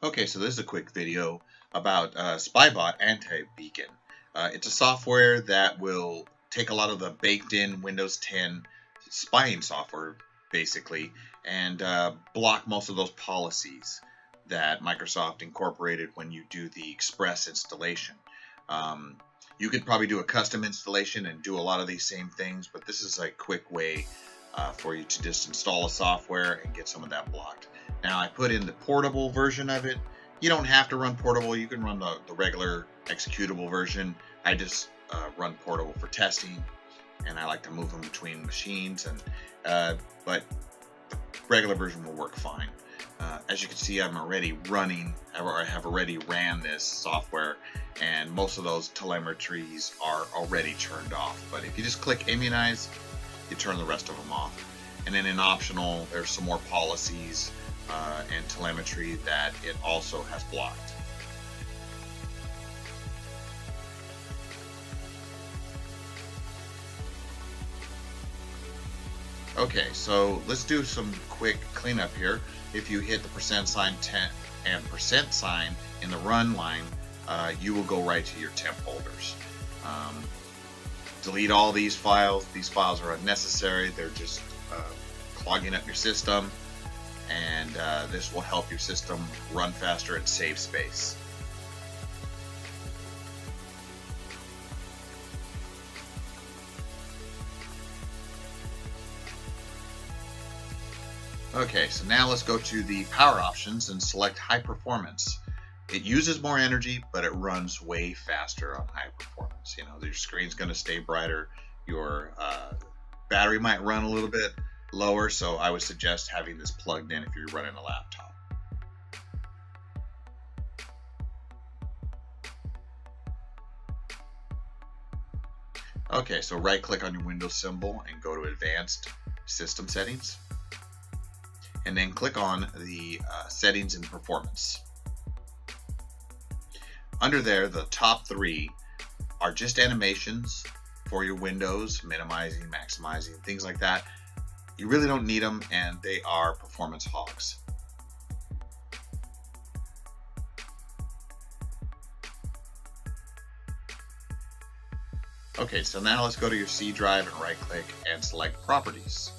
Okay, so this is a quick video about SpyBot Anti-Beacon. It's a software that will take a lot of the baked-in Windows 10 spying software, basically, and block most of those policies that Microsoft incorporated when you do the Express installation. You could probably do a custom installation and do a lot of these same things, but this is a quick way for you to just install a software and get some of that blocked. Now, I put in the portable version of it. You don't have to run portable. You can run the regular executable version. I just run portable for testing, and I like to move them between machines. But the regular version will work fine. As you can see, I'm already running, or I have already ran this software, and most of those telemetries are already turned off. But if you just click immunize, you turn the rest of them off. And then in optional, there's some more policies and telemetry that it also has blocked. Okay, so let's do some quick cleanup here. If you hit the %10 and % in the run line, you will go right to your temp folders. Delete all these files. These files are unnecessary. They're just clogging up your system, and this will help your system run faster and save space. Okay, so now let's go to the power options and select high performance. It uses more energy, but it runs way faster on high performance. You know, your screen's going to stay brighter. Your battery might run a little bit lower, so I would suggest having this plugged in if you're running a laptop. Okay, so right click on your Windows symbol and go to Advanced System Settings, and then click on the Settings and Performance. Under there, the top three are just animations for your windows, minimizing, maximizing, things like that. You really don't need them, and they are performance hogs. Okay, so now let's go to your C drive and right click and select Properties.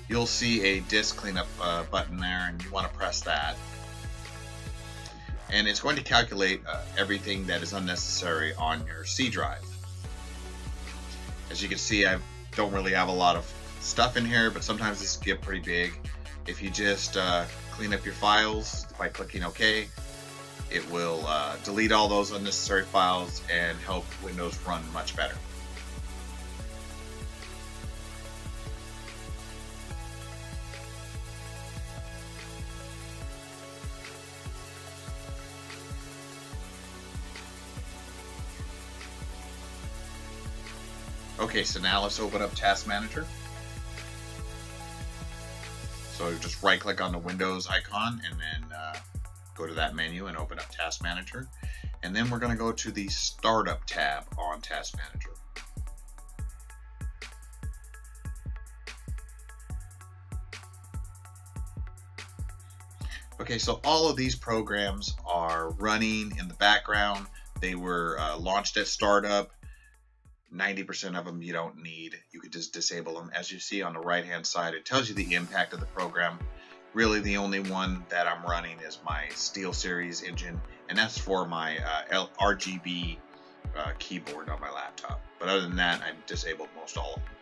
You'll see a disk cleanup button there, and you want to press that. And it's going to calculate everything that is unnecessary on your C drive. As you can see, I don't really have a lot of stuff in here, but sometimes this can get pretty big. If you just clean up your files by clicking OK, it will delete all those unnecessary files and help Windows run much better. Okay, so now let's open up Task Manager. So just right click on the Windows icon and then go to that menu and open up Task Manager. And then we're going to go to the Startup tab on Task Manager. Okay, so all of these programs are running in the background. They were launched at startup. 90% of them you don't need. You could just disable them. As you see on the right hand side, it tells you the impact of the program. Really the only one that I'm running is my SteelSeries engine, and that's for my RGB keyboard on my laptop. But other than that, I've disabled most all of them.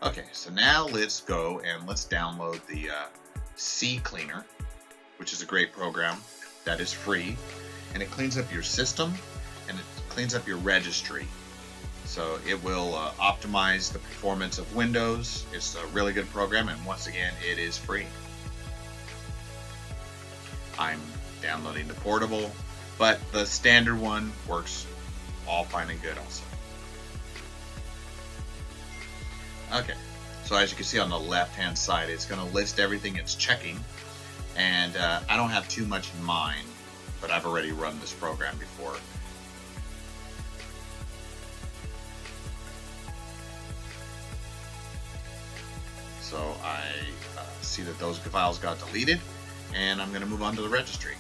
Okay, so now let's go and let's download the CCleaner, which is a great program that is free, and it cleans up your system and it cleans up your registry. So it will optimize the performance of Windows. It's a really good program, and once again, it is free. I'm downloading the portable, but the standard one works all fine and good also. Okay, so as you can see on the left hand side, it's going to list everything it's checking. And I don't have too much in mind, but I've already run this program before. So I see that those files got deleted, and I'm going to move on to the registry.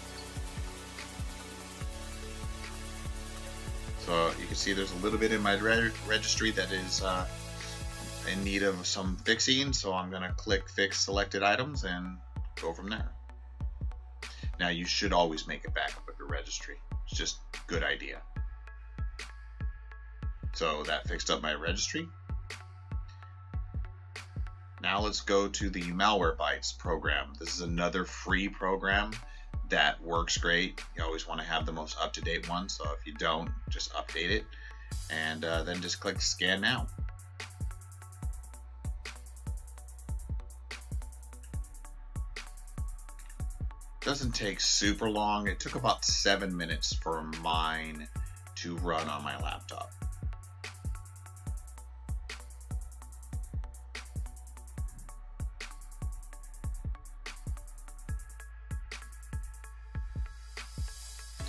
So you can see there's a little bit in my registry that is in need of some fixing, so I'm going to click Fix Selected Items and go from there. Now you should always make a backup of your registry. It's just a good idea. So that fixed up my registry. Now let's go to the MalwareBytes program. This is another free program that works great. You always want to have the most up-to-date one, so if you don't, just update it, and then just click Scan Now. Doesn't take super long. It took about 7 minutes for mine to run on my laptop.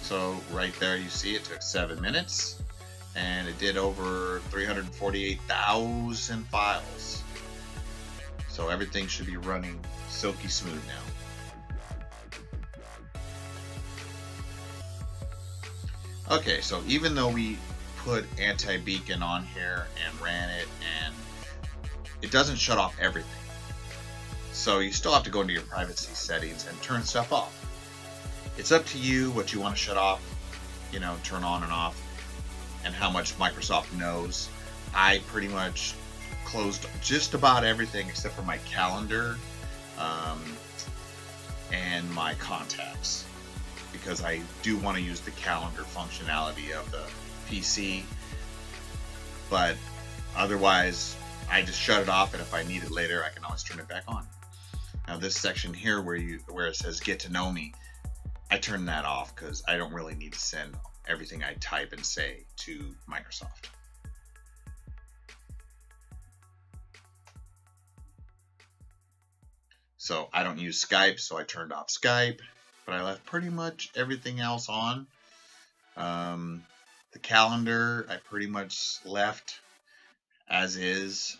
So right there you see it took 7 minutes, and it did over 348,000 files. So everything should be running silky smooth now. Okay, so even though we put anti-beacon on here and ran it, and it doesn't shut off everything. So you still have to go into your privacy settings and turn stuff off. It's up to you what you want to shut off, you know, turn on and off, and how much Microsoft knows. I pretty much closed just about everything except for my calendar and my contacts, because I do want to use the calendar functionality of the PC, but otherwise I just shut it off, and if I need it later I can always turn it back on. Now this section here where it says get to know me, I turn that off because I don't really need to send everything I type and say to Microsoft. So I don't use Skype, so I turned off Skype, but I left pretty much everything else on. The calendar I pretty much left as is.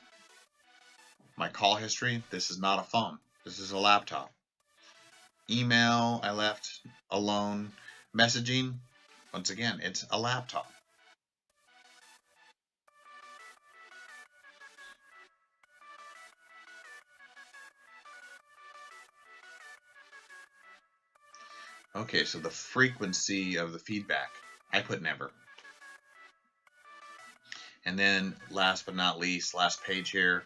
My call history, this is not a phone, this is a laptop. Email I left alone. Messaging, once again, it's a laptop. Okay, so the frequency of the feedback, I put never. And then last but not least, last page here,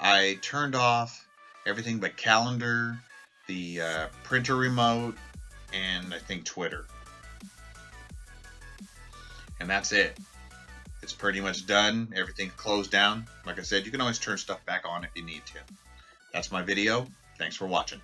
I turned off everything but calendar, the printer remote, and I think Twitter. And that's it. It's pretty much done. Everything's closed down. Like I said, you can always turn stuff back on if you need to. That's my video. Thanks for watching.